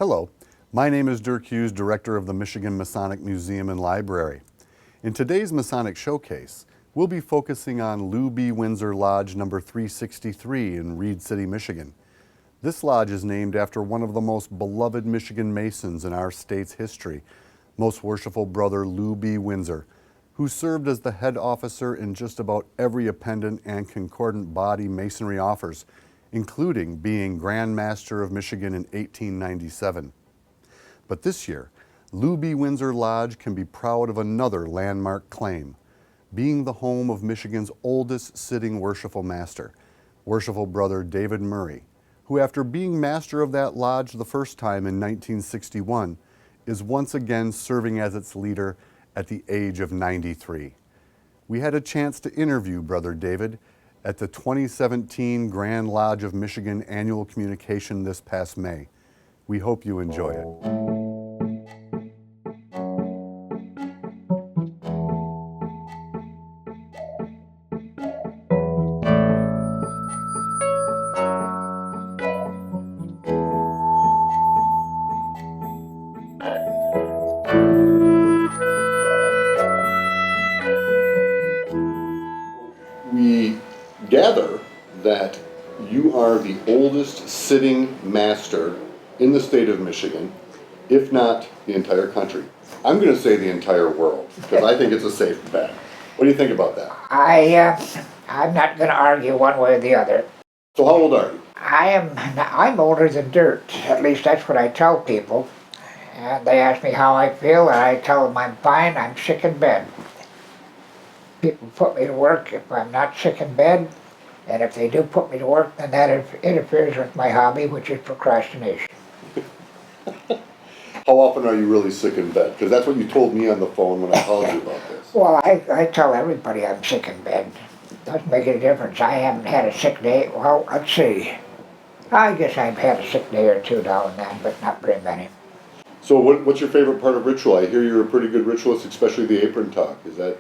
Hello, my name is Dirk Hughes, Director of the Michigan Masonic Museum and Library. In today's Masonic Showcase, we'll be focusing on Lou B. Winsor Lodge number 363 in Reed City, Michigan. This lodge is named after one of the most beloved Michigan Masons in our state's history, Most Worshipful Brother Lou B. Winsor, who served as the head officer in just about every appendant and concordant body Masonry offers, including being Grand Master of Michigan in 1897. But this year, Lou B. Winsor Lodge can be proud of another landmark claim, being the home of Michigan's oldest sitting Worshipful Master, Worshipful Brother David Murray, who after being master of that lodge the first time in 1961, is once again serving as its leader at the age of 93. We had a chance to interview Brother David at the 2017 Grand Lodge of Michigan annual communication this past May. We hope you enjoy it. We gather that you are the oldest sitting master in the state of Michigan, if not the entire country. I'm going to say the entire world, because I think it's a safe bet. What do you think about that? I'm not going to argue one way or the other. So how old are you? I'm older than dirt. At least that's what I tell people. And they ask me how I feel, and I tell them I'm fine, I'm sick in bed. People put me to work if I'm not sick in bed, and if they do put me to work, then that interferes with my hobby, which is procrastination. How often are you really sick in bed? Because that's what you told me on the phone when I called you about this. Well, I tell everybody I'm sick in bed. Doesn't make any difference. I haven't had a sick day. Well, let's see. I guess I've had a sick day or two now and then, but not very many. So what's your favorite part of ritual? I hear you're a pretty good ritualist, especially the apron talk. Is that?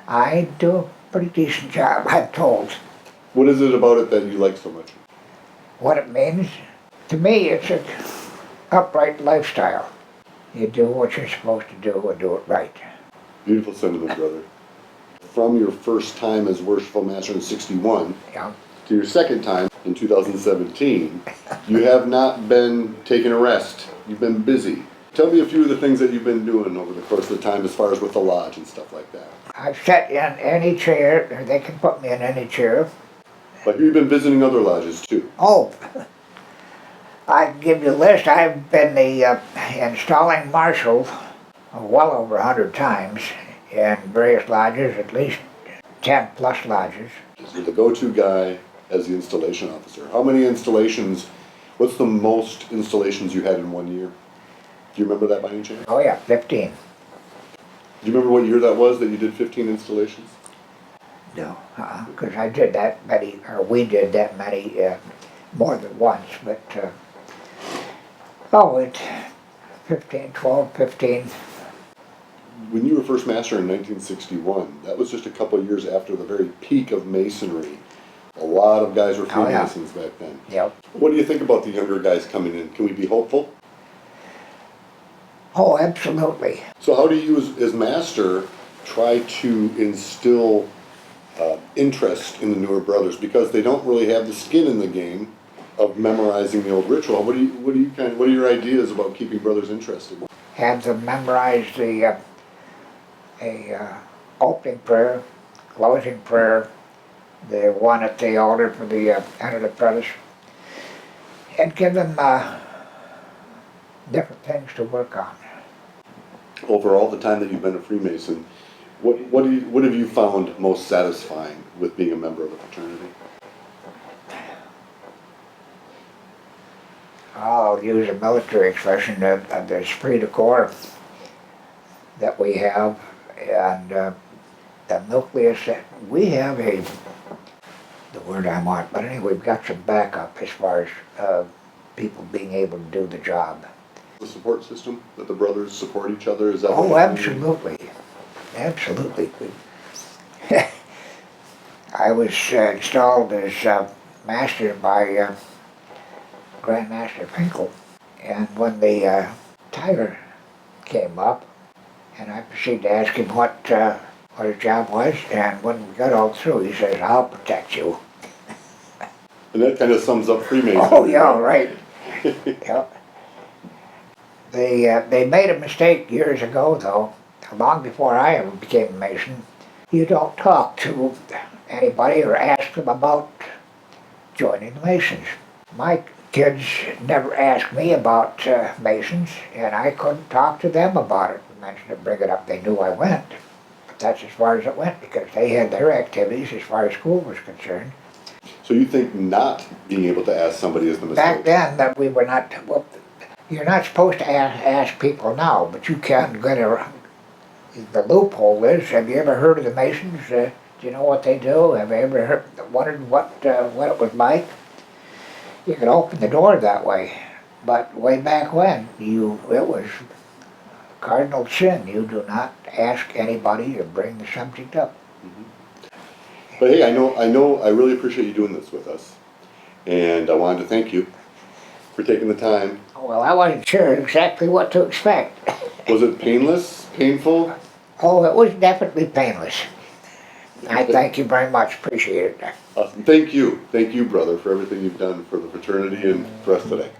I do a pretty decent job, I'm told. What is it about it that you like so much? What it means? To me, it's an upright lifestyle. You do what you're supposed to do and do it right. Beautiful sentiment, brother. From your first time as Worshipful Master in 61 Yeah. to your second time in 2017, you have not been taking a rest. You've been busy. Tell me a few of the things that you've been doing over the course of the time as far as with the lodge and stuff like that. I've sat in any chair, or they can put me in any chair. But you've been visiting other lodges too. Oh, I can give you a list. I've been the installing marshal well over 100 times in various lodges, at least 10 plus lodges. You're the go-to guy as the installation officer. How many installations, what's the most installations you had in 1 year? Do you remember that by any chance? Oh yeah, 15. Do you remember what year that was that you did 15 installations? No, because I did that many, or we did that many more than once, but 15, 12, 15. When you were first master in 1961, that was just a couple of years after the very peak of Masonry. A lot of guys were Freemasons back then. Yep. What do you think about the younger guys coming in? Can we be hopeful? Oh, absolutely. So how do you, as master, try to instill interest in the newer brothers, because they don't really have the skin in the game of memorizing the old ritual? What are your ideas about keeping brothers interested? Have them memorize the opening prayer, closing prayer, the one at the altar for the end of the preface, and give them different things to work on. Over all the time that you've been a Freemason, what have you found most satisfying with being a member of the fraternity? I'll use a military expression of the esprit de corps that we have, and the nucleus that we have the word I want, but anyway, we've got some backup as far as people being able to do the job. The support system, that the brothers support each other, is that? Oh, absolutely. Absolutely. I was installed as master by Grand Master Finkel, And when the Tyler came up, and I proceeded to ask him what his job was, and when we got all through, he says, "I'll protect you." And that kind of sums up Freemasonry. Oh yeah, right. Yep. They made a mistake years ago, though, long before I ever became a Mason. You don't talk to anybody or ask them about joining the Masons. My kids never asked me about Masons, and I couldn't talk to them about it. I mentioned to bring it up, they knew I went. But that's as far as it went, because they had their activities as far as school was concerned. So you think not being able to ask somebody is the mistake? Back then, that we were not, well, you're not supposed to ask people now, but you can get around. The loophole is, have you ever heard of the Masons? Do you know what they do? Have you ever wondered what it was like? You could open the door that way. But way back when, it was cardinal sin. You do not ask anybody to bring the subject up. But hey, I really appreciate you doing this with us. And I wanted to thank you for taking the time. Well, I wasn't sure exactly what to expect. Was it painless, painful? Oh, it was definitely painless. I thank you very much. Appreciate it. Awesome. Thank you, brother, for everything you've done for the fraternity and for us today.